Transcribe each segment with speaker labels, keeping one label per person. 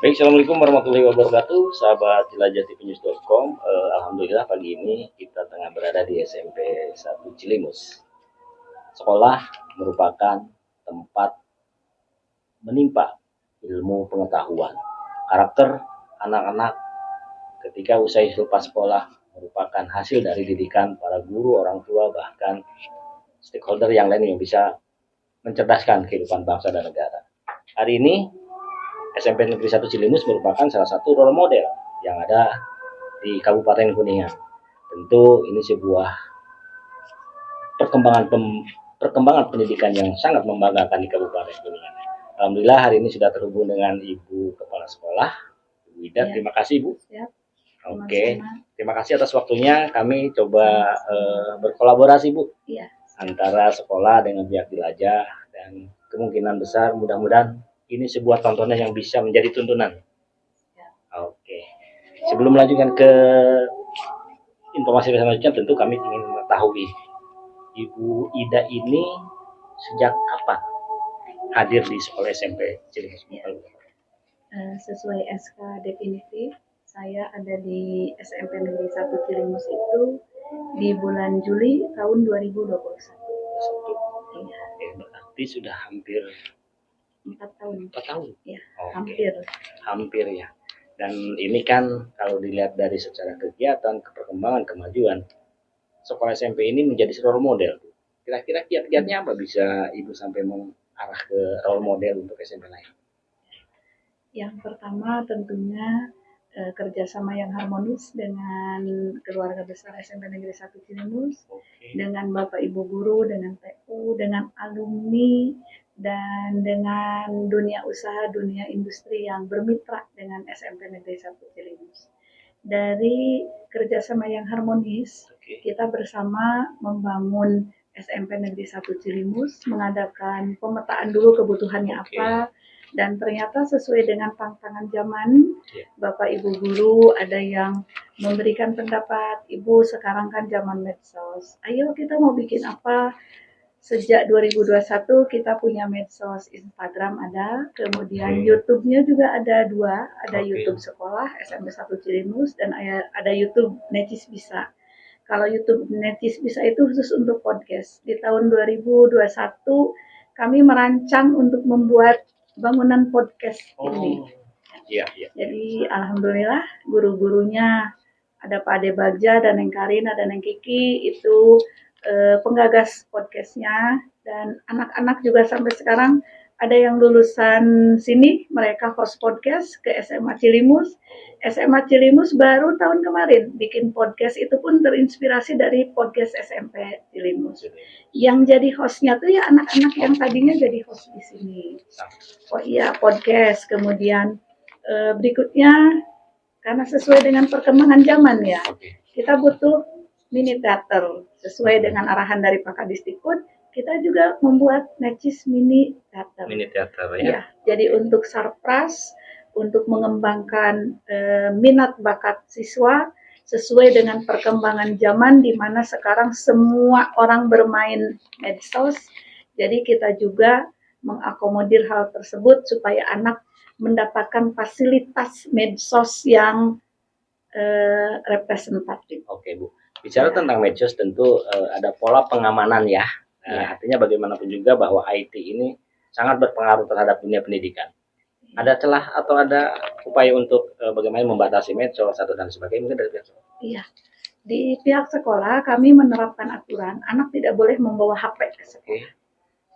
Speaker 1: Baik, Assalamualaikum warahmatullahi wabarakatuh, sahabat jelajah tvnews.com. Alhamdulillah pagi ini kita tengah berada di SMP 1 Cilimus. Sekolah merupakan tempat menimpa ilmu pengetahuan. Karakter anak-anak ketika usai lepas sekolah merupakan hasil dari didikan para guru, orang tua, bahkan stakeholder yang lain yang bisa mencerdaskan kehidupan bangsa dan negara. Hari ini SMP Negeri 1 Cilimus merupakan salah satu role model yang ada di Kabupaten Kuningan. Tentu ini sebuah perkembangan pendidikan yang sangat membanggakan di Kabupaten Kuningan. Alhamdulillah hari ini sudah terhubung dengan Ibu Kepala Sekolah, Ibu Ida. Ya. Terima kasih, Bu. Ya. Oke, terima kasih atas waktunya. Kami coba berkolaborasi, Bu, ya, antara sekolah dengan pihak jelajah, dan kemungkinan besar mudah-mudahan ini sebuah tontonan yang bisa menjadi tuntunan. Ya. Oke. Sebelum melanjutkan ke informasi selanjutnya, tentu kami ingin mengetahui Ibu Ida ini sejak kapan hadir di sekolah SMP Cilimus?
Speaker 2: Ya. Sesuai SK definitif, saya ada di SMP Negeri 1 Cilimus itu di bulan Juli tahun 2021.
Speaker 1: Iya. Berarti sudah hampir
Speaker 2: 4 tahun.
Speaker 1: 4 tahun?
Speaker 2: Ya,
Speaker 1: okay. Hampir ya. Dan ini kan kalau dilihat dari secara kegiatan, perkembangan, kemajuan, sekolah SMP ini menjadi role model. Kira-kira kiat-kiatnya apa bisa Ibu sampai mengarah ke role model untuk SMP lain?
Speaker 2: Yang pertama tentunya kerjasama yang harmonis dengan keluarga besar SMP Negeri 1 Cilimus, dengan Bapak Ibu Guru, dengan TU, dengan alumni, dan dengan dunia usaha, dunia industri yang bermitra dengan SMP Negeri 1 Cilimus. Dari kerjasama yang harmonis, kita bersama membangun SMP Negeri 1 Cilimus, mengadakan pemetaan dulu kebutuhannya apa, dan ternyata sesuai dengan tantangan zaman. Bapak Ibu Guru ada yang memberikan pendapat, Ibu sekarang kan zaman medsos, ayo kita mau bikin apa. Sejak 2021 kita punya medsos, Instagram ada, kemudian YouTube-nya juga ada 2, ada YouTube sekolah SMP 1 Cilimus dan ada YouTube Necis Bisa. Kalau YouTube Necis Bisa itu khusus untuk podcast. Di tahun 2021 kami merancang untuk membuat bangunan podcast ini.
Speaker 1: Iya.
Speaker 2: Jadi alhamdulillah guru-gurunya ada Pak Ade Bagja dan Neng Karin, ada Neng Kiki itu penggagas podcastnya, dan anak-anak juga sampai sekarang ada yang lulusan sini, mereka host podcast ke SMA Cilimus. SMA Cilimus baru tahun kemarin bikin podcast, itu pun terinspirasi dari podcast SMP Cilimus. Yang jadi hostnya tuh ya anak-anak yang tadinya jadi host di sini. Oh iya, podcast. Kemudian berikutnya, karena sesuai dengan perkembangan zaman ya, kita butuh mini teater. Sesuai dengan arahan dari Pak Kadisdikbud, kita juga membuat Necis mini teater.
Speaker 1: Mini teater ya.
Speaker 2: Jadi untuk sarpras, untuk mengembangkan minat bakat siswa sesuai dengan perkembangan zaman di mana sekarang semua orang bermain medsos. Jadi kita juga mengakomodir hal tersebut supaya anak mendapatkan fasilitas medsos yang representatif.
Speaker 1: Oke, Bu. Bicara tentang medsos tentu ada pola pengamanan ya. Artinya bagaimanapun juga bahwa IT ini sangat berpengaruh terhadap dunia pendidikan. Ada celah atau ada upaya untuk bagaimana membatasi medsos atau dan sebagainya mungkin dari pihak sekolah?
Speaker 2: Iya. Di pihak sekolah kami menerapkan aturan anak tidak boleh membawa HP ke sekolah.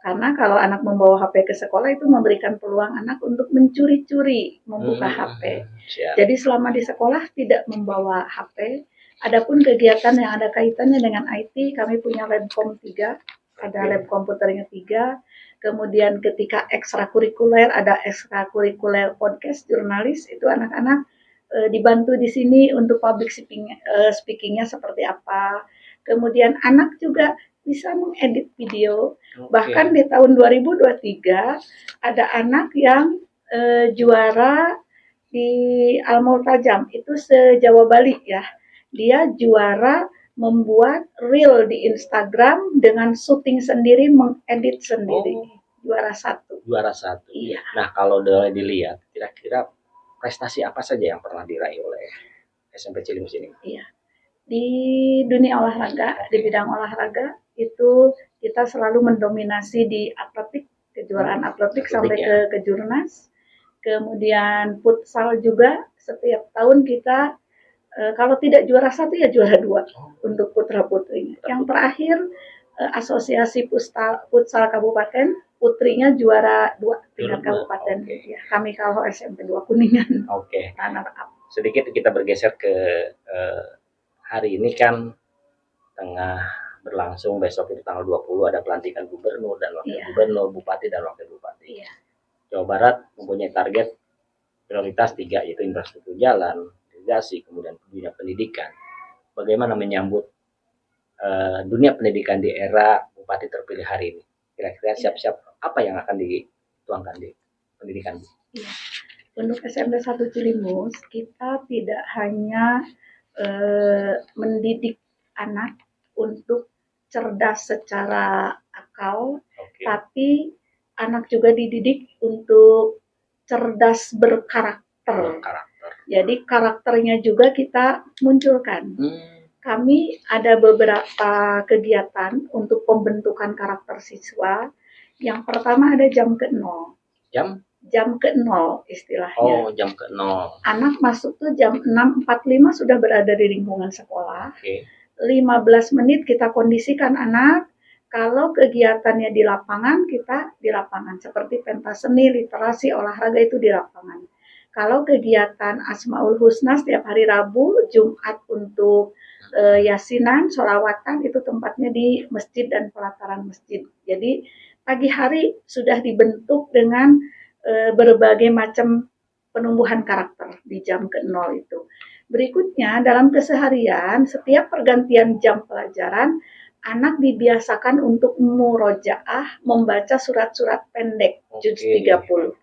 Speaker 2: Karena kalau anak membawa HP ke sekolah itu memberikan peluang anak untuk mencuri-curi membuka HP. Jadi selama di sekolah tidak membawa HP. Adapun kegiatan yang ada kaitannya dengan IT, kami punya Labcom 3, ada lab komputernya 3. Kemudian ketika ekstrakurikuler, ada ekstrakurikuler podcast jurnalis, itu anak-anak dibantu di sini untuk public speakingnya seperti apa. Kemudian anak juga bisa mengedit video. Bahkan di tahun 2023 ada anak yang juara di Al-Multajam, itu se-Jawa Bali ya. Dia juara membuat reel di Instagram dengan syuting sendiri, mengedit sendiri. Juara 1.
Speaker 1: Juara 1.
Speaker 2: Iya.
Speaker 1: Nah, kalau boleh dilihat, kira-kira prestasi apa saja yang pernah diraih oleh SMP Cilimus ini?
Speaker 2: Iya. Di dunia olahraga, di bidang olahraga itu kita selalu mendominasi di atletik, kejuaraan atletik sampai
Speaker 1: ya.
Speaker 2: ke kejurnas. Kemudian futsal juga setiap tahun kita kalau tidak juara satu ya juara dua untuk putra putrinya. Yang terakhir asosiasi futsal kabupaten putrinya juara dua tingkat kabupaten. Ya, kami kalau SMP 2 Kuningan. Runner up.
Speaker 1: Sedikit kita bergeser ke hari ini kan tengah berlangsung, besok itu tanggal 20 ada pelantikan gubernur dan wakil gubernur, bupati dan wakil bupati. Jawa Barat mempunyai target prioritas 3, yaitu infrastruktur jalan, irigasi, kemudian dunia pendidikan. Bagaimana menyambut dunia pendidikan di era bupati terpilih hari ini? Kira-kira siap-siap apa yang akan dituangkan di pendidikan?
Speaker 2: Untuk SMP 1 Cilimus, kita tidak hanya mendidik anak untuk cerdas secara akal, tapi anak juga dididik untuk cerdas berkarakter. Jadi karakternya juga kita munculkan. Kami ada beberapa kegiatan untuk pembentukan karakter siswa. Yang pertama ada jam ke-0. Jam ke-0 istilahnya.
Speaker 1: Jam ke-0.
Speaker 2: Anak masuk tuh jam 6.45 sudah berada di lingkungan sekolah. 15 menit kita kondisikan anak. Kalau kegiatannya di lapangan, kita di lapangan. Seperti pentas seni, literasi, olahraga itu di lapangan. Kalau kegiatan Asmaul Husna setiap hari Rabu, Jumat untuk yasinan, sholawatan itu tempatnya di masjid dan pelataran masjid. Jadi pagi hari sudah dibentuk dengan berbagai macam penumbuhan karakter di jam ke-0 itu. Berikutnya, dalam keseharian, setiap pergantian jam pelajaran, anak dibiasakan untuk murojaah, membaca surat-surat pendek, juz 30.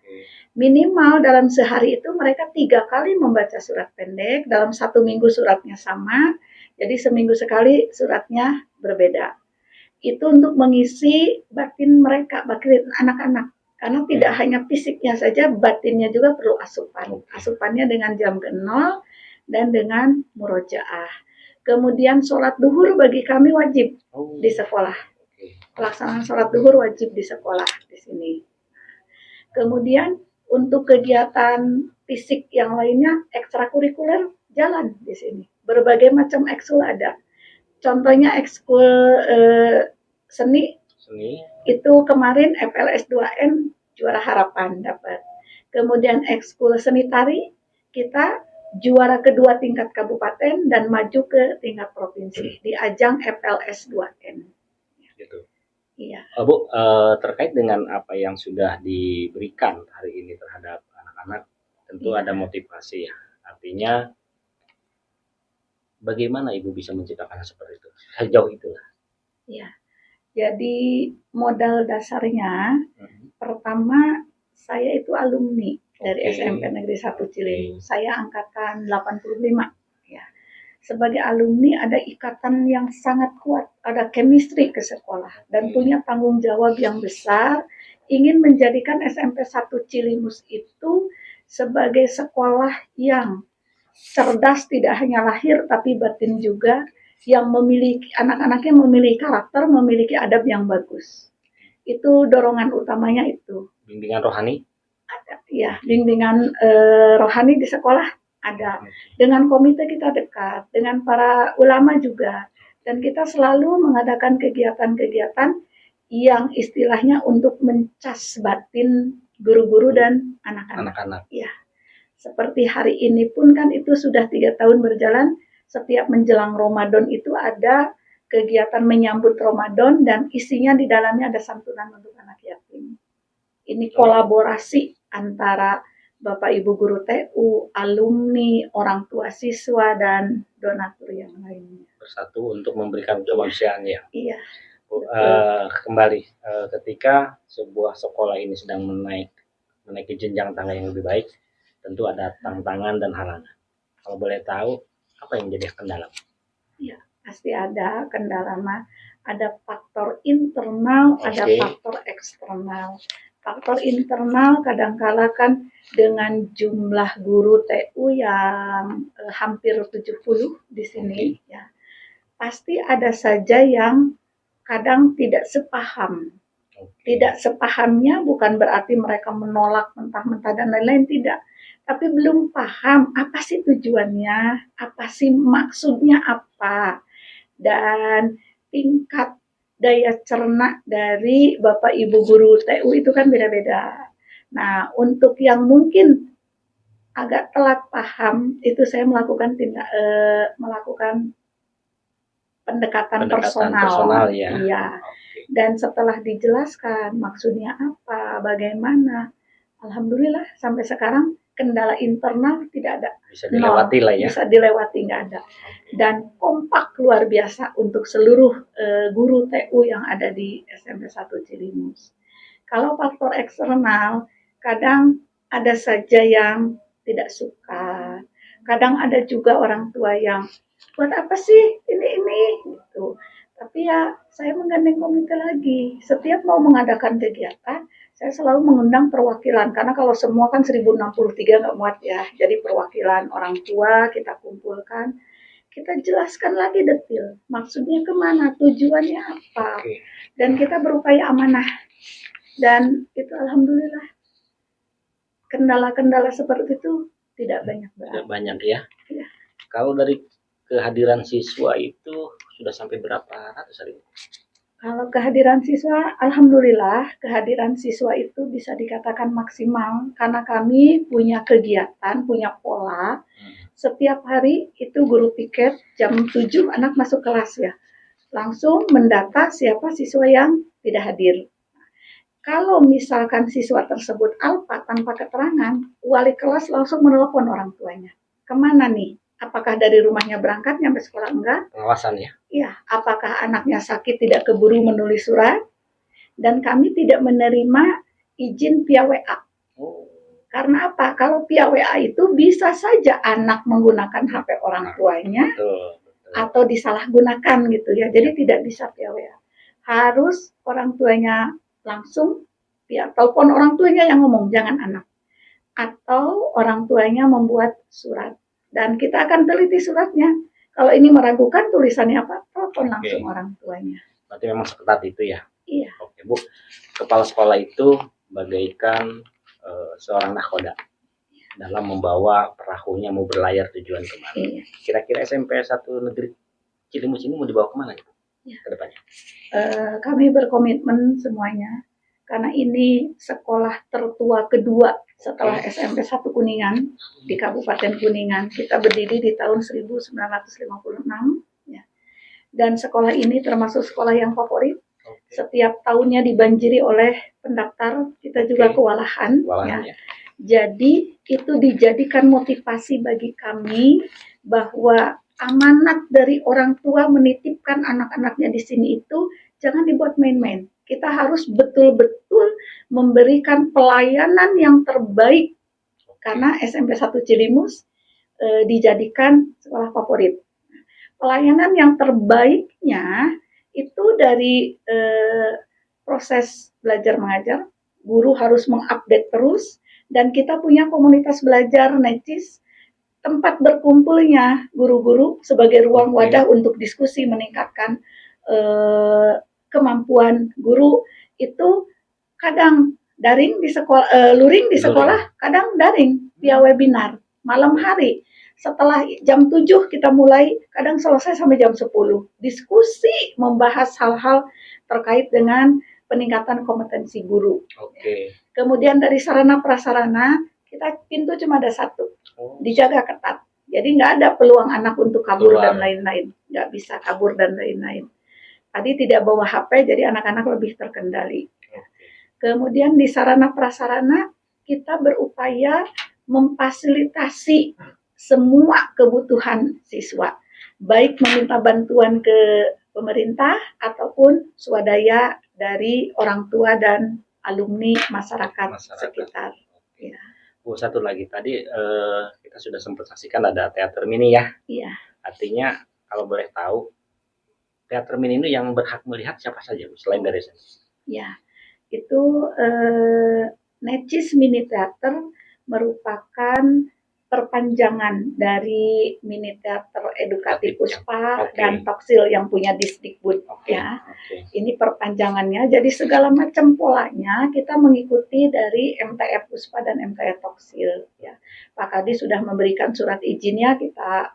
Speaker 2: Minimal dalam sehari itu mereka 3 kali membaca surat pendek, dalam 1 minggu suratnya sama, jadi seminggu sekali suratnya berbeda. Itu untuk mengisi batin mereka, batin anak-anak. Karena tidak hanya fisiknya saja, batinnya juga perlu asupan. Asupannya dengan jam ke-0 dan dengan murojaah. Kemudian sholat duhur bagi kami wajib di sekolah. Pelaksanaan sholat duhur wajib di sekolah di sini. Kemudian untuk kegiatan fisik yang lainnya, ekstrakurikuler jalan di sini. Berbagai macam ekskul ada. Contohnya ekskul seni. Itu kemarin FLS 2N juara harapan dapat. Kemudian ekskul seni tari kita juara kedua tingkat kabupaten dan maju ke tingkat provinsi di ajang FLS 2N.
Speaker 1: Gitu.
Speaker 2: Iya.
Speaker 1: Bu, terkait dengan apa yang sudah diberikan hari ini terhadap anak-anak, tentu ada motivasi ya. Artinya bagaimana Ibu bisa menciptakan seperti itu? Sejauh itulah.
Speaker 2: Iya. Jadi modal dasarnya pertama saya itu alumni dari SMP Negeri 1 Cilimus. Saya angkatan 85 ya. Sebagai alumni ada ikatan yang sangat kuat, ada chemistry ke sekolah dan punya tanggung jawab yang besar ingin menjadikan SMP 1 Cilimus itu sebagai sekolah yang cerdas tidak hanya lahir tapi batin juga, yang memiliki anak-anaknya memiliki karakter, memiliki adab yang bagus. Itu dorongan utamanya itu.
Speaker 1: Bimbingan rohani?
Speaker 2: Ada, ya. Bimbingan rohani di sekolah ada. Dengan komite kita dekat, dengan para ulama juga. Dan kita selalu mengadakan kegiatan-kegiatan yang istilahnya untuk mencas batin guru-guru dan anak-anak. Ya. Seperti hari ini pun kan itu sudah 3 tahun berjalan. Setiap menjelang Ramadan itu ada kegiatan menyambut Ramadan dan isinya di dalamnya ada santunan untuk anak yatim. Ini kolaborasi antara Bapak Ibu Guru TU, alumni, orang tua siswa, dan donatur yang lainnya.
Speaker 1: Bersatu untuk memberikan kemanusiaan ya.
Speaker 2: Iya.
Speaker 1: Kembali ketika sebuah sekolah ini sedang menaiki jenjang tangga yang lebih baik, tentu ada tantangan dan halangan. Kalau boleh tahu, apa yang menjadi kendala?
Speaker 2: Ya, pasti ada kendala, ada faktor internal, ada faktor eksternal. faktor internal kadangkala kan dengan jumlah guru TU yang hampir 70 di sini ya. Pasti ada saja yang kadang tidak sepaham. Tidak sepahamnya bukan berarti mereka menolak mentah-mentah dan lain-lain, tidak. Tapi belum paham apa sih tujuannya, apa sih maksudnya apa. Dan tingkat daya cerna dari Bapak Ibu guru TU itu kan beda-beda. Nah, untuk yang mungkin agak telat paham, itu saya melakukan pendekatan personal
Speaker 1: ya.
Speaker 2: Iya. Dan setelah dijelaskan maksudnya apa, bagaimana, alhamdulillah sampai sekarang kendala internal tidak ada.
Speaker 1: Bisa dilewati lah ya.
Speaker 2: Bisa dilewati, nggak ada. Dan kompak luar biasa untuk seluruh guru TU yang ada di SMP 1 Cilimus. Kalau faktor eksternal, kadang ada saja yang tidak suka. Kadang ada juga orang tua yang buat apa sih ini gitu. Tapi ya saya menggandeng komite lagi. Setiap mau mengadakan kegiatan, saya selalu mengundang perwakilan. Karena kalau semua kan 1063 nggak muat ya. Jadi perwakilan orang tua kita kumpulkan. Kita jelaskan lagi detail. Maksudnya kemana, tujuannya apa. Dan kita berupaya amanah. Dan itu alhamdulillah. Kendala-kendala seperti itu tidak banyak.
Speaker 1: Tidak banyak ya. Kalau dari kehadiran siswa itu sudah sampai berapa ratus hari ini?
Speaker 2: Kalau kehadiran siswa, alhamdulillah kehadiran siswa itu bisa dikatakan maksimal karena kami punya kegiatan, punya pola. Setiap hari itu guru piket jam 7 anak masuk kelas ya. Langsung mendata siapa siswa yang tidak hadir. Kalau misalkan siswa tersebut alpa tanpa keterangan, wali kelas langsung menelpon orang tuanya. Kemana nih? Apakah dari rumahnya berangkat nyampe sekolah enggak?
Speaker 1: Pengawasan ya?
Speaker 2: Iya. Apakah anaknya sakit tidak keburu menulis surat? Dan kami tidak menerima izin via WA. Karena apa? Kalau via WA itu bisa saja anak menggunakan HP orang tuanya atau disalahgunakan gitu ya. Jadi tidak bisa via WA. Harus orang tuanya langsung via telepon orang tuanya yang ngomong, jangan anak. Atau orang tuanya membuat surat. Dan kita akan teliti suratnya. Kalau ini meragukan tulisannya apa, telepon langsung orang tuanya.
Speaker 1: Berarti memang seketat itu ya?
Speaker 2: Iya.
Speaker 1: Oke Bu, kepala sekolah itu bagaikan seorang nahkoda dalam membawa perahunya mau berlayar tujuan kemana.
Speaker 2: Iya.
Speaker 1: Kira-kira SMP 1 Negeri Cilimus ini mau dibawa kemana gitu ya. Ke depannya?
Speaker 2: Kami berkomitmen semuanya karena ini sekolah tertua kedua setelah SMP 1 Kuningan di Kabupaten Kuningan. Kita berdiri di tahun 1956 ya. Dan sekolah ini termasuk sekolah yang favorit. Setiap tahunnya dibanjiri oleh pendaftar, kita juga kewalahan ya. Jadi itu dijadikan motivasi bagi kami bahwa amanat dari orang tua menitipkan anak-anaknya di sini itu jangan dibuat main-main. Kita harus betul-betul memberikan pelayanan yang terbaik karena SMP 1 Cilimus dijadikan sekolah favorit. Pelayanan yang terbaiknya itu dari proses belajar mengajar, guru harus mengupdate terus, dan kita punya komunitas belajar necis, tempat berkumpulnya guru-guru sebagai ruang wadah untuk diskusi meningkatkan kemampuan guru. Itu kadang daring di sekolah, luring di sekolah, kadang daring via webinar malam hari. Setelah jam 7 kita mulai, kadang selesai sampai jam 10. Diskusi membahas hal-hal terkait dengan peningkatan kompetensi guru. Kemudian dari sarana prasarana, kita pintu cuma ada satu, dijaga ketat. Jadi nggak ada peluang anak untuk kabur dan lain-lain. Nggak bisa kabur dan lain-lain. Tadi tidak bawa HP, jadi anak-anak lebih terkendali. Kemudian di sarana prasarana, kita berupaya memfasilitasi semua kebutuhan siswa, baik meminta bantuan ke pemerintah ataupun swadaya dari orang tua dan alumni masyarakat. Sekitar. Ya.
Speaker 1: Bu, satu lagi tadi kita sudah sempat saksikan ada teater mini ya.
Speaker 2: Iya.
Speaker 1: Artinya kalau boleh tahu teater mini itu yang berhak melihat siapa saja Bu, selain dari saya?
Speaker 2: Ya. Itu Necis Mini Theater merupakan perpanjangan dari Mini Teater Edukatif Puspa dan Toksil yang punya Disdikbud ya. Ini perpanjangannya. Jadi segala macam polanya kita mengikuti dari MTF Puspa dan MTF Toksil ya. Pak Kadi sudah memberikan surat izinnya, kita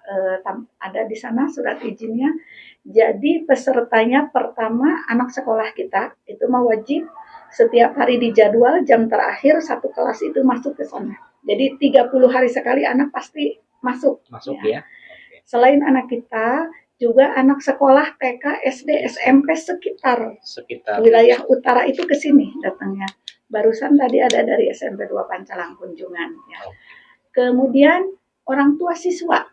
Speaker 2: ada di sana surat izinnya. Jadi pesertanya pertama anak sekolah kita itu mau wajib setiap hari di jadwal jam terakhir satu kelas itu masuk ke sana. Jadi 30 hari sekali anak pasti masuk
Speaker 1: ya.
Speaker 2: Selain anak kita, juga anak sekolah TK, SD, SMP sekitar wilayah utara itu ke sini datangnya. Barusan tadi ada dari SMP 2 Pancalang kunjungan ya. Kemudian orang tua siswa.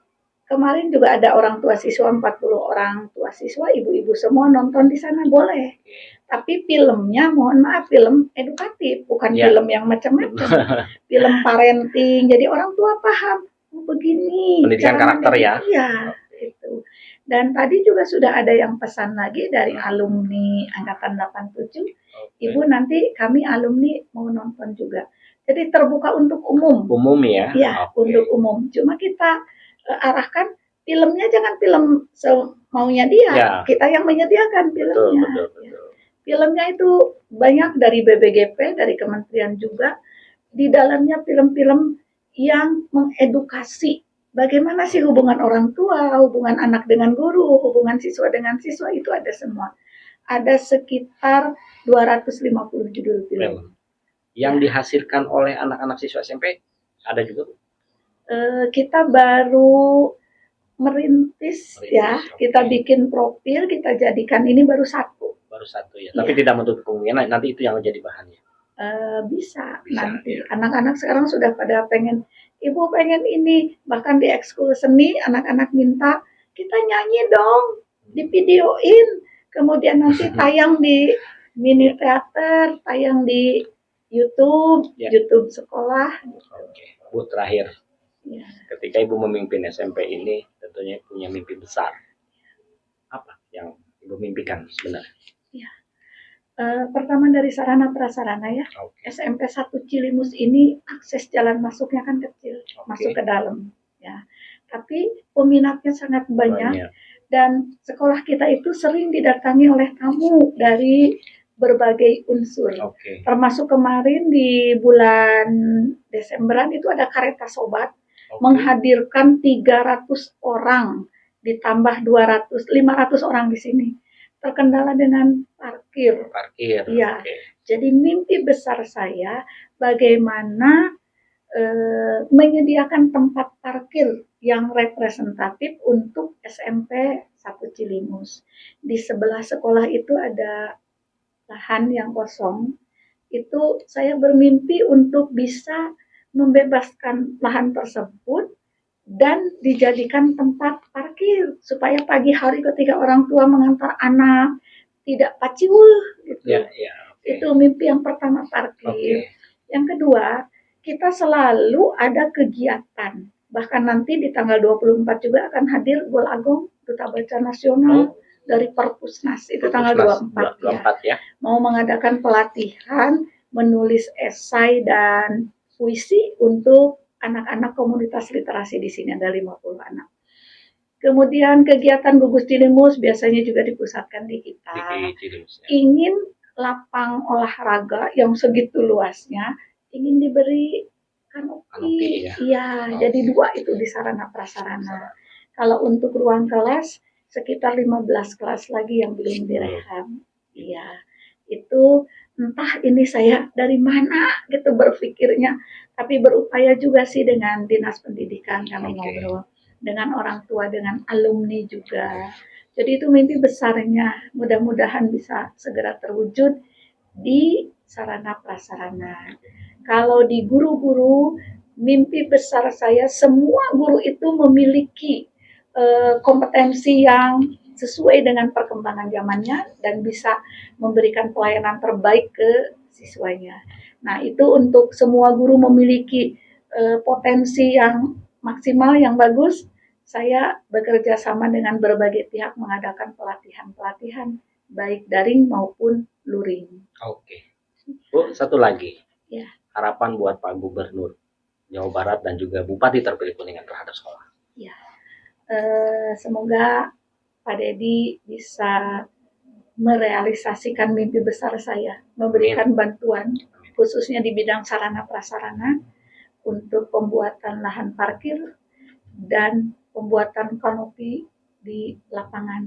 Speaker 2: Kemarin juga ada orang tua siswa, 40 orang tua siswa, ibu-ibu semua nonton di sana boleh. Tapi filmnya, mohon maaf, film edukatif, bukan film yang macam-macam. Film parenting, jadi orang tua paham, begini.
Speaker 1: Pendidikan karakter ya.
Speaker 2: Iya, itu. Dan tadi juga sudah ada yang pesan lagi dari alumni Angkatan 87, Ibu nanti kami alumni mau nonton juga. Jadi terbuka untuk umum.
Speaker 1: Umum ya?
Speaker 2: Iya, untuk umum. Cuma kita arahkan filmnya jangan film semaunya dia. Ya. Kita yang menyediakan filmnya. Betul. Filmnya itu banyak dari BBGP, dari kementerian juga. Di dalamnya film-film yang mengedukasi. Bagaimana sih hubungan orang tua, hubungan anak dengan guru, hubungan siswa dengan siswa, itu ada semua. Ada sekitar 250 judul film.
Speaker 1: Yang dihasilkan oleh anak-anak siswa SMP ada juga?
Speaker 2: Kita baru merintis ya. Kita bikin profil, kita jadikan ini baru satu
Speaker 1: ya. Tapi tidak menutup kemungkinan nanti itu yang menjadi bahannya.
Speaker 2: Bisa nanti. Anak-anak sekarang sudah pada pengen, Ibu pengen ini. Bahkan di ekskul seni anak-anak minta kita nyanyi dong, divideoin, kemudian nanti tayang di mini teater, tayang di YouTube, YouTube sekolah.
Speaker 1: Oke. Bu, terakhir, ketika Ibu memimpin SMP ini tentunya punya mimpi besar. Apa yang Ibu mimpikan sebenarnya?
Speaker 2: Pertama dari sarana prasarana ya. SMP 1 Cilimus ini akses jalan masuknya kan kecil, masuk ke dalam ya. Tapi peminatnya sangat banyak. Dan sekolah kita itu sering didatangi oleh tamu dari berbagai unsur. Termasuk kemarin di bulan Desemberan itu ada Kareta Sobat menghadirkan 300 orang ditambah 500 orang di sini. Terkendala dengan parkir. Iya. Jadi mimpi besar saya bagaimana menyediakan tempat parkir yang representatif untuk SMP 1 Cilimus. Di sebelah sekolah itu ada lahan yang kosong. Itu saya bermimpi untuk bisa membebaskan lahan tersebut dan dijadikan tempat parkir supaya pagi hari ketika orang tua mengantar anak tidak paciwuh gitu. Itu mimpi yang pertama, parkir. Yang kedua, kita selalu ada kegiatan. Bahkan nanti di tanggal 24 juga akan hadir Gol Agong, Duta Baca Nasional dari Perpusnas. Itu tanggal 24 ya. Mau mengadakan pelatihan menulis esai dan puisi untuk anak-anak komunitas literasi di sini, ada 50 anak. Kemudian kegiatan Gugus Cilimus biasanya juga dipusatkan di kita. Ingin lapang olahraga yang segitu luasnya, ingin diberi kanopi. Iya, jadi 2 itu di sarana prasarana. Kalau untuk ruang kelas, sekitar 15 kelas lagi yang belum direhab. Iya, itu entah ini saya dari mana gitu berpikirnya. Tapi berupaya juga sih dengan Dinas Pendidikan, kami ngobrol dengan orang tua, dengan alumni juga. Jadi itu mimpi besarnya, mudah-mudahan bisa segera terwujud di sarana prasarana. Kalau di guru-guru, mimpi besar saya semua guru itu memiliki kompetensi yang sesuai dengan perkembangan zamannya dan bisa memberikan pelayanan terbaik ke siswanya. Nah, itu untuk semua guru memiliki potensi yang maksimal, yang bagus. Saya bekerja sama dengan berbagai pihak mengadakan pelatihan-pelatihan, baik daring maupun luring.
Speaker 1: Bu, satu lagi.
Speaker 2: Ya.
Speaker 1: Harapan buat Pak Gubernur Jawa Barat dan juga Bupati terpilih Kuningan terhadap sekolah.
Speaker 2: Ya. Semoga Pak Dedi bisa merealisasikan mimpi besar saya, memberikan bantuan khususnya di bidang sarana prasarana untuk pembuatan lahan parkir dan pembuatan kanopi di lapangan.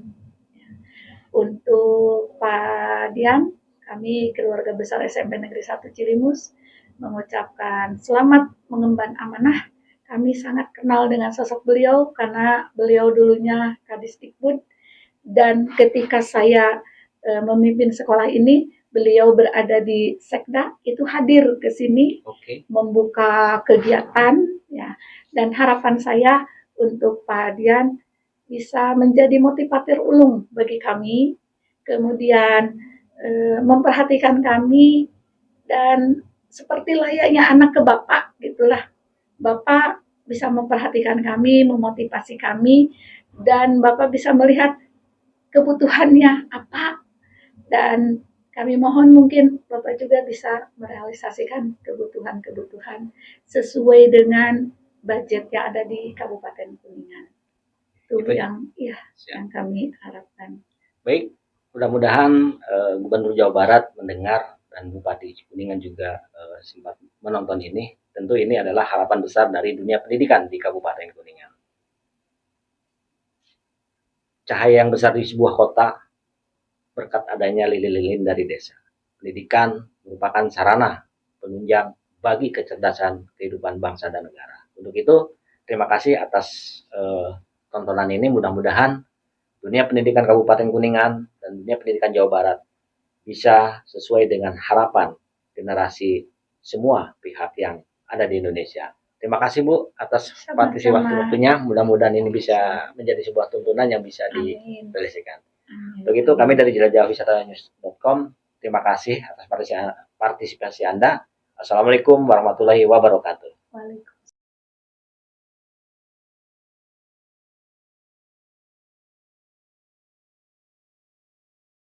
Speaker 2: Untuk Pak Dian, kami keluarga besar SMP Negeri 1 Cilimus mengucapkan selamat mengemban amanah. Kami sangat kenal dengan sosok beliau karena beliau dulunya Kadisdikbud, dan ketika saya memimpin sekolah ini, beliau berada di Sekda, itu hadir ke sini membuka kegiatan ya. Dan harapan saya untuk Pak Dian bisa menjadi motivator ulung bagi kami, kemudian memperhatikan kami, dan seperti layaknya anak ke bapak gitulah. Bapak bisa memperhatikan kami, memotivasi kami, dan Bapak bisa melihat kebutuhannya apa, dan kami mohon mungkin Bapak juga bisa merealisasikan kebutuhan-kebutuhan sesuai dengan budget yang ada di Kabupaten Kuningan. Itu yang yang kami harapkan.
Speaker 1: Baik, mudah-mudahan Gubernur Jawa Barat mendengar dan Bupati Kuningan juga sempat menonton ini. Tentu ini adalah harapan besar dari dunia pendidikan di Kabupaten Kuningan. Cahaya yang besar di sebuah kota berkat adanya lilin-lilin dari desa. Pendidikan merupakan sarana penunjang bagi kecerdasan kehidupan bangsa dan negara. Untuk itu, terima kasih atas tontonan ini. Mudah-mudahan dunia pendidikan Kabupaten Kuningan dan dunia pendidikan Jawa Barat bisa sesuai dengan harapan generasi semua pihak yang ada di Indonesia. Terima kasih Bu atas partisipasi waktunya. Mudah-mudahan ini bisa menjadi sebuah tuntunan yang bisa direalisasikan. Begitu kami dari jelajahwisatanews.com. Terima kasih atas partisipasi Anda. Assalamualaikum warahmatullahi wabarakatuh.